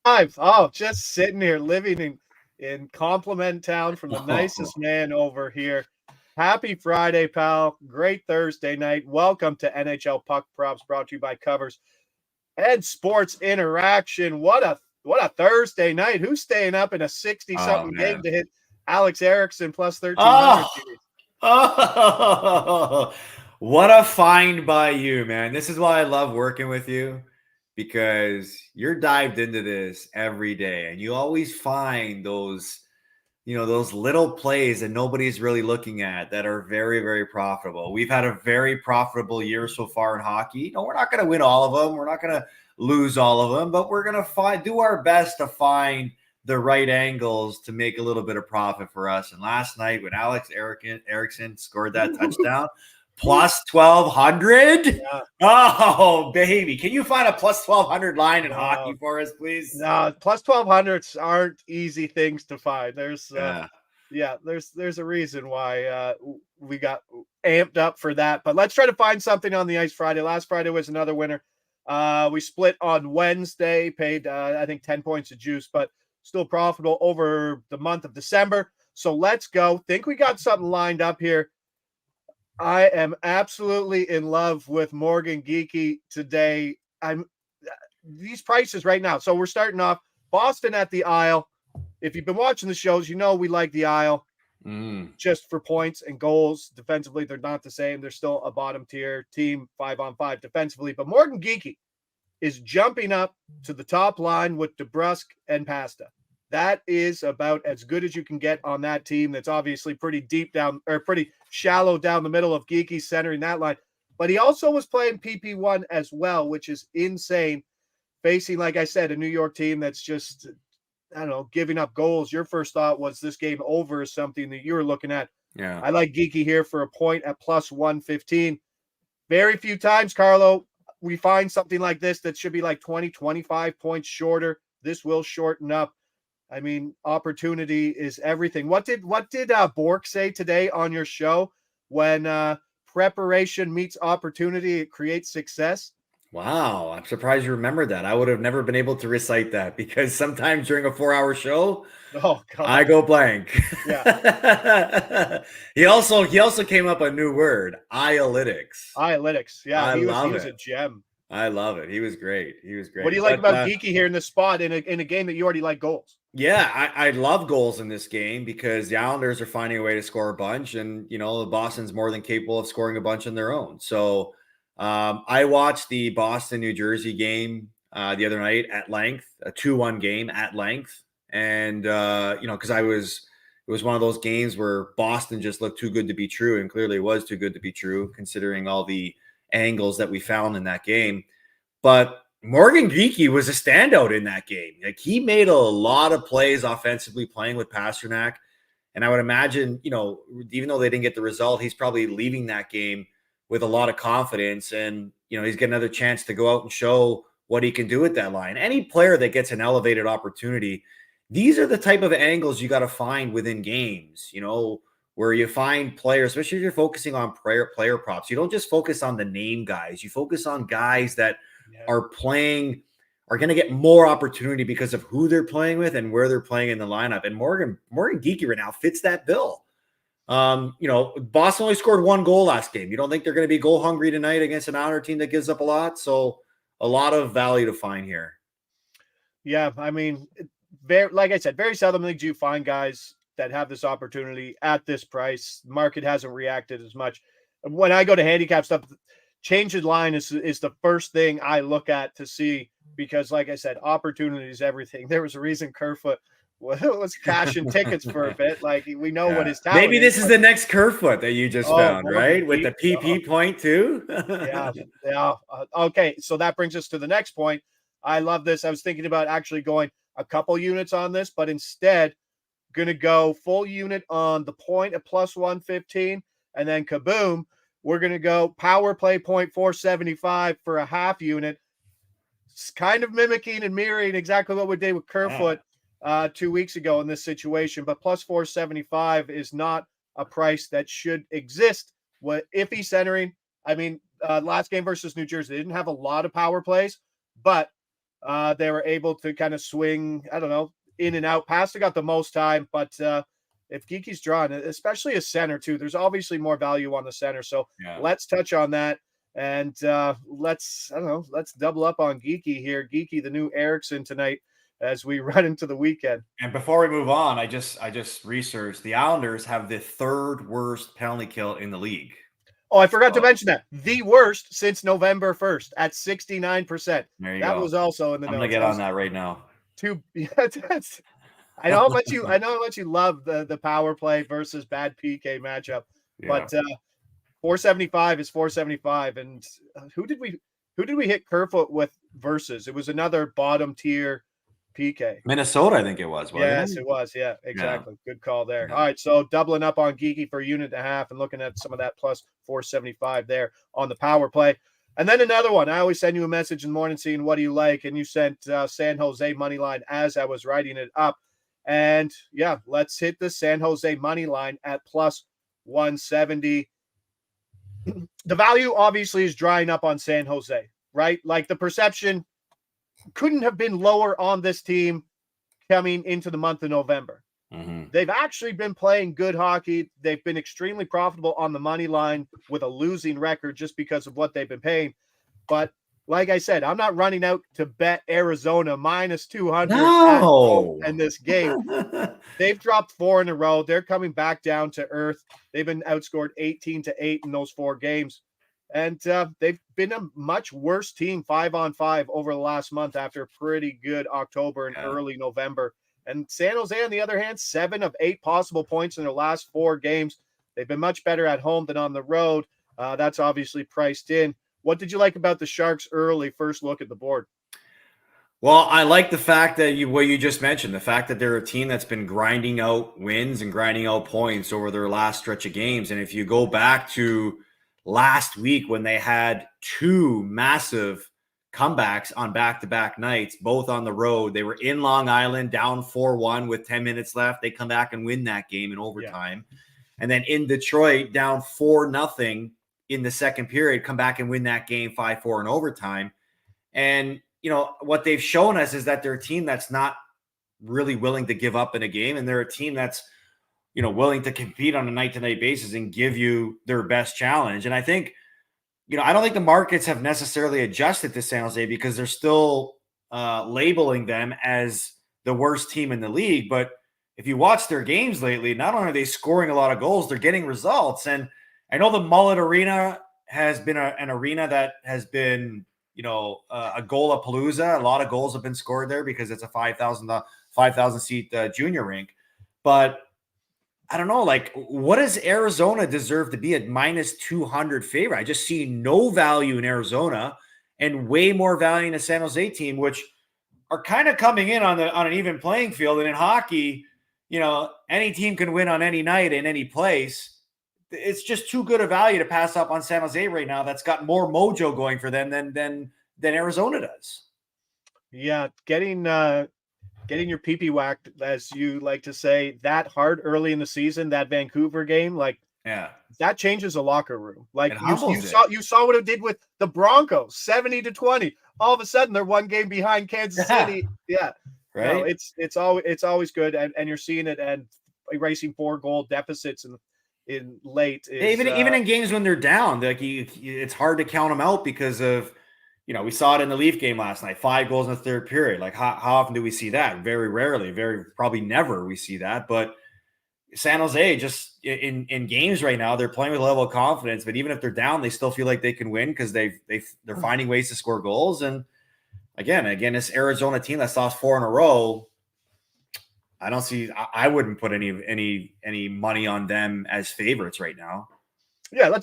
Oh, just sitting here living in Compliment Town from the nicest man over here. Happy Friday, pal. Great Thursday night. Welcome to NHL Puck Props brought to you by Covers and Sports Interaction. What a Thursday night. Who's staying up in a 60 Oh something game man. to hit Alex Erickson plus 1300? Oh, oh, what a find by you, man. This is why I love working with you because you're dived into this every day and you always find those little plays that nobody's really looking at that are very, very profitable. We've had a very profitable year so far in hockey. No, we're not going to win all of them. We're not going to lose all of them, but we're going to do our best to find the right angles to make a little bit of profit for us. And last night when Alex Erickson scored that touchdown, plus 1,200. Yeah. Oh, baby. Can you find a plus 1,200 line in hockey No, for us, please? no, plus 1200s aren't easy things to find. There's Yeah. there's a reason why we got amped up for that. But let's try to find something on the ice Friday. Last Friday was another winner. We split on Wednesday, paid I think 10 points of juice, but still profitable over the month of December. So let's go. Think we got something lined up here. I am absolutely in love with Morgan Geeky today. I'm these prices right now. So we're starting off Boston at the Isle. If you've been watching the shows, you know we like the Isle just for points and goals. Defensively, they're not the same. They're still a bottom tier team, 5-on-5 defensively. But Morgan Geeky is jumping up to the top line with DeBrusque and Pasta. That is about as good as you can get on that team. That's obviously pretty deep down or pretty shallow down the middle of Geeky centering that line. But he also was playing PP1 as well, which is insane. Facing, like I said, a New York team that's just, I don't know, giving up goals. Your first thought was this game over is something that you were looking at. Yeah. I like Geeky here for a point at plus 115. Very few times, Carlo, we find something like this that should be like 20, 25 points shorter. This will shorten up. I mean, opportunity is everything. What did Bork say today on your show? When preparation meets opportunity, it creates success. Wow, I'm surprised you remembered that. I would have never been able to recite that because sometimes during a 4-hour show, Oh I God. go blank. Yeah. He also came up a new word, analytics. Analytics. Yeah, I he love was it. a gem. I love it. He was great. He was What do great. you like But about Geeky here in this spot in a game that you already like goals? yeah, I love goals in this game because the Islanders are finding a way to score a bunch, and Boston's more than capable of scoring a bunch on their own. So I watched the Boston New Jersey game the other night at length, a 2-1 game at length, and because it was one of those games where Boston just looked too good to be true, and clearly it was too good to be true considering all the angles that we found in that game. But Morgan Geeky was a standout in that game. Like he made a lot of plays offensively playing with Pasternak. And I would imagine, even though they didn't get the result, he's probably leaving that game with a lot of confidence. And, he's got another chance to go out and show what he can do with that line. Any player that gets an elevated opportunity, these are the type of angles you got to find within games, where you find players, especially if you're focusing on player props. You don't just focus on the name guys. You focus on guys that are going to get more opportunity because of who they're playing with and where they're playing in the lineup. And Morgan Geeky right now fits that bill. Boston only scored 1 goal last game. You don't think they're going to be goal hungry tonight against an Islander team that gives up a lot? So a lot of value to find here. Yeah, I mean, like I said, very seldomly do you find guys that have this opportunity at this price. Market hasn't reacted as much. When I go to handicap stuff, change the line is the first thing I look at to see because, like I said, opportunity is everything. There was a reason Kerfoot was cashing tickets for a bit. Like we know what his talent Maybe this is the next Kerfoot that you just found, right? With the PP point too. Yeah. Okay, so that brings us to the next point. I love this. I was thinking about actually going a couple units on this, but instead going to go full unit on the point at plus 115 and then kaboom. We're going to go power play point 475 for a half unit. It's kind of mimicking and mirroring exactly what we did with Kerfoot 2 weeks ago in this situation, but plus 475 is not a price that should exist. What if he's centering? I mean, last game versus New Jersey, they didn't have a lot of power plays, but They were able to kind of swing, I don't know, in and out. Pasta got the most time, but if Geeky's drawn, especially a center too, there's obviously more value on the center. So let's touch on that. And let's double up on Geeky here. Geeky, the new Erickson tonight as we run into the weekend. And before we move on, I just researched the Islanders have the 3rd worst penalty kill in the league. Oh, I forgot to mention that. The worst since November 1st at 69%. There you that go. was also in the I'm notes. gonna get on that right now. I know how much you love the power play versus bad PK matchup. Yeah. But 475 is 475. And who did we hit Kerfoot with versus? It was another bottom tier PK. Minnesota, I think it was. Yes, it was. Yeah, exactly. Yeah. Good call there. Yeah. All right, so doubling up on Geeky for a unit and a half and looking at some of that plus 475 there on the power play. And then another one. I always send you a message in the morning saying, what do you like? And you sent San Jose money line as I was writing it up. And yeah, let's hit the San Jose money line at plus 170. The value obviously is drying up on San Jose, right? Like the perception couldn't have been lower on this team coming into the month of November. Mm-hmm. They've actually been playing good hockey. They've been extremely profitable on the money line with a losing record just because of what they've been paying. But like I said, I'm not running out to bet Arizona minus 200 in this game. They've dropped 4 in a row. They're coming back down to earth. They've been outscored 18-8 in those 4 games. And they've been a much worse team 5-on-5 over the last month after a pretty good October and early November. And San Jose, on the other hand, 7 of 8 possible points in their last 4 games. They've been much better at home than on the road. That's obviously priced in. What did you like about the Sharks early first look at the board? Well, I like the fact that what you just mentioned, the fact that they're a team that's been grinding out wins and grinding out points over their last stretch of games. And if you go back to last week when they had 2 massive comebacks on back-to-back nights, both on the road, they were in Long Island down 4-1 with 10 minutes left. They come back and win that game in overtime. Yeah. And then in Detroit down 4-0 in the second period, come back and win that game 5-4 in overtime. And, what they've shown us is that they're a team that's not really willing to give up in a game. And they're a team that's, willing to compete on a night-to-night basis and give you their best challenge. And I think, I don't think the markets have necessarily adjusted to San Jose because they're still labeling them as the worst team in the league. But if you watch their games lately, not only are they scoring a lot of goals, they're getting results. And I know the Mullet Arena has been an arena that has been, a goal-a-palooza. A lot of goals have been scored there because it's a 5,000 seat junior rink. But I don't know, what does Arizona deserve to be at minus 200 favorite? I just see no value in Arizona and way more value in a San Jose team, which are kind of coming in on an even playing field. And in hockey, any team can win on any night in any place. It's just too good a value to pass up on San Jose right now. That's got more mojo going for them than Arizona does. Yeah, getting your pee-pee whacked, as you like to say, that hard early in the season, that Vancouver game, that changes a locker room. You saw what it did with the Broncos, 70-20. All of a sudden, they're 1 game behind Kansas City. Yeah, right. No, it's always good, and you're seeing it and erasing 4-goal deficits in late. Even in games when they're down, it's hard to count them out because of, we saw it in the Leaf game last night, 5 goals in the third period. How often do we see that? Very rarely, probably never we see that. But San Jose just in games right now, they're playing with a level of confidence, but even if they're down, they still feel like they can win because they're finding ways to score goals. And again, this Arizona team that's lost 4 in a row, I wouldn't put any money on them as favorites right now. Yeah,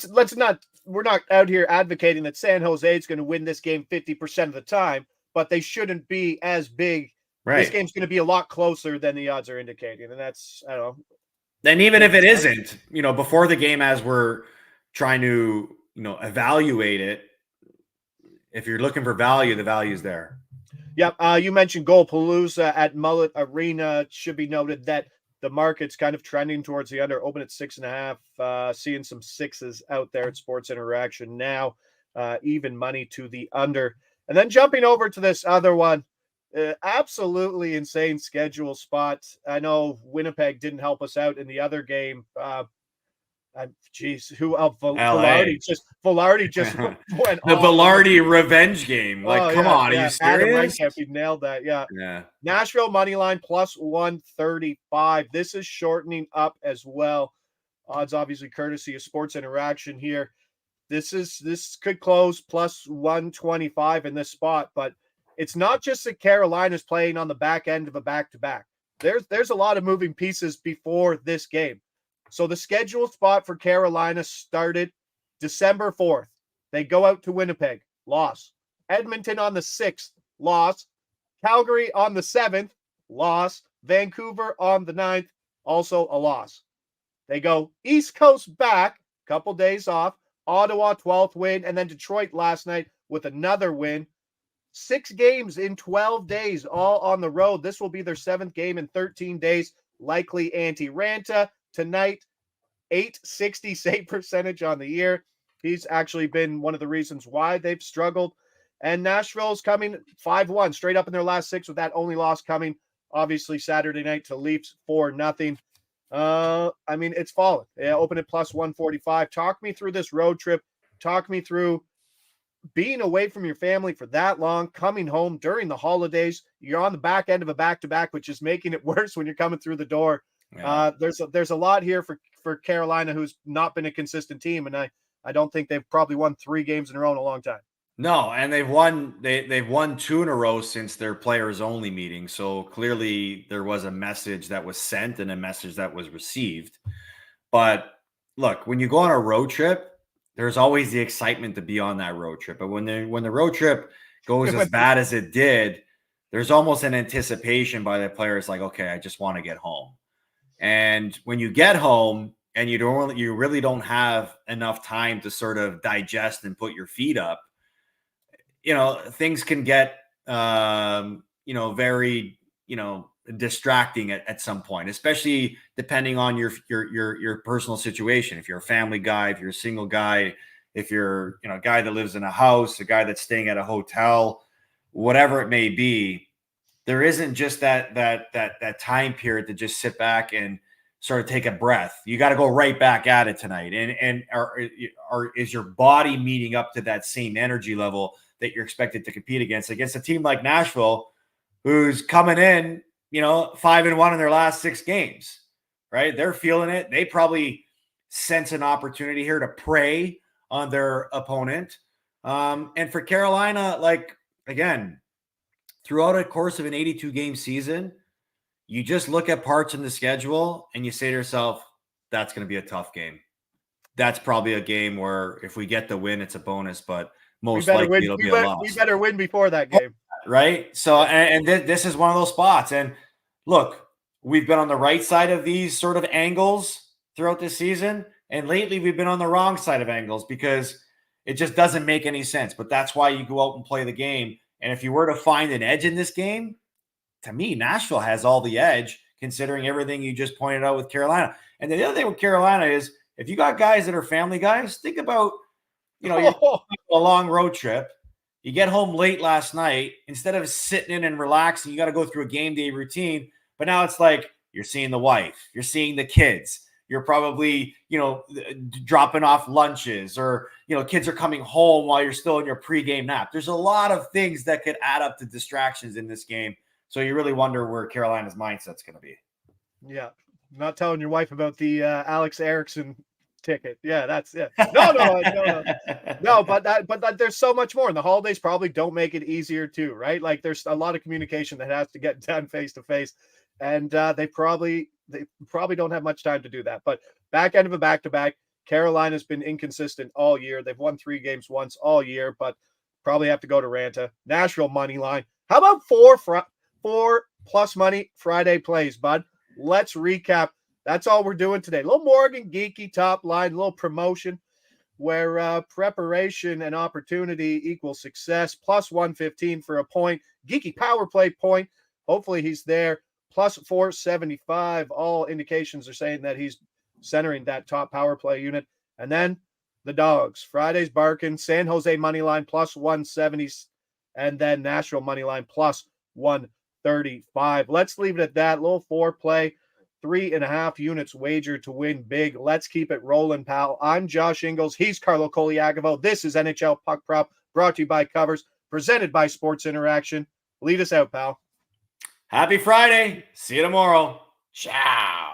we're not out here advocating that San Jose is going to win this game 50% of the time, but they shouldn't be as big. Right. This game's going to be a lot closer than the odds are indicating. And that's, I don't know. And even if it isn't, before the game, as we're trying to, evaluate it, if you're looking for value, the value's there. Yep. You mentioned Goalpalooza at Mullet Arena. It should be noted that the market's kind of trending towards the under, open at 6.5, seeing some 6s out there at Sports Interaction now, even money to the under. And then jumping over to this other one, absolutely insane schedule spot. I know Winnipeg didn't help us out in the other game. Geez, who LA. Velarde just went The off on Velarde revenge game. Like, oh come yeah, on, are yeah. you Adam serious? Reinkamp, he nailed that. Yeah. Yeah. Nashville money line plus 135. This is shortening up as well. Odds obviously courtesy of Sports Interaction here. This could close plus 125 in this spot, but it's not just that Carolina's playing on the back end of a back-to-back. There's a lot of moving pieces before this game. So the scheduled spot for Carolina started December 4th. They go out to Winnipeg, loss. Edmonton on the 6th, loss. Calgary on the 7th, loss. Vancouver on the 9th, also a loss. They go East Coast back, couple days off. Ottawa 12th win, and then Detroit last night with another win. 6 games in 12 days, all on the road. This will be their 7th game in 13 days. Likely anti-Ranta tonight. .860 save percentage on the year. He's actually been one of the reasons why they've struggled. And Nashville's coming 5-1, straight up in their last 6, with that only loss coming, obviously, Saturday night to Leafs 4-0. I mean, it's fallen. Yeah, open at plus 145. Talk me through this road trip. Talk me through being away from your family for that long, coming home during the holidays. You're on the back end of a back-to-back, which is making it worse when you're coming through the door. Yeah. There's a lot here for Carolina, who's not been a consistent team, and I don't think they've probably won 3 games in a row in a long time. No, and they've won 2 in a row since their players only meeting. So clearly there was a message that was sent and a message that was received. But look, when you go on a road trip, there's always the excitement to be on that road trip. But when the road trip goes as bad as it did, there's almost an anticipation by the players like, okay, I just want to get home. And when you get home and you really don't have enough time to sort of digest and put your feet up, things can get, very, distracting at some point, especially depending on your personal situation. If you're a family guy, if you're a single guy, if you're, a guy that lives in a house, a guy that's staying at a hotel, whatever it may be, there isn't just that time period to just sit back and sort of take a breath. You got to go right back at it tonight. And is your body meeting up to that same energy level that you're expected to compete against a team like Nashville, who's coming in, 5-1 in their last 6 games, right? They're feeling it. They probably sense an opportunity here to prey on their opponent. And for Carolina, again, throughout a course of an 82-game season, you just look at parts in the schedule and you say to yourself, that's going to be a tough game. That's probably a game where if we get the win, it's a bonus, but most likely it'll be a loss. We better win before that game. Right? So, and this is one of those spots. And look, we've been on the right side of these sort of angles throughout this season. And lately we've been on the wrong side of angles because it just doesn't make any sense. But that's why you go out and play the game. And if you were to find an edge in this game, to me, Nashville has all the edge considering everything you just pointed out with Carolina. And the other thing with Carolina is if you got guys that are family guys, think about, you're a long road trip. You get home late last night. Instead of sitting in and relaxing, you got to go through a game day routine. But now it's like you're seeing the wife, you're seeing the kids. You're probably, dropping off lunches or, kids are coming home while you're still in your pregame nap. There's a lot of things that could add up to distractions in this game. So you really wonder where Carolina's mindset's going to be. Yeah. Not telling your wife about the Alex Erickson ticket. Yeah, that's it. No, but there's so much more. And the holidays probably don't make it easier too, right? Like there's a lot of communication that has to get done face to face. And they probably don't have much time to do that. But back end of a back-to-back, Carolina's been inconsistent all year. They've won 3 games once all year, but probably have to go to Ranta. Nashville money line. How about 4 plus money Friday plays, bud? Let's recap. That's all we're doing today. A little Morgan geeky top line, a little promotion where preparation and opportunity equals success. Plus 115 for a point. Geeky power play point. Hopefully he's there. Plus 475. All indications are saying that he's centering that top power play unit. And then the dogs. Friday's barking. San Jose money line plus 170. and then Nashville money line plus 135. Let's leave it at that. Little foreplay, 3.5 units wager to win big. Let's keep it rolling, pal. I'm Josh Ingles. He's Carlo Colaiacovo. This is NHL Puck Prop, brought to you by Covers, presented by Sports Interaction. Lead us out, pal. Happy Friday. See you tomorrow. Ciao.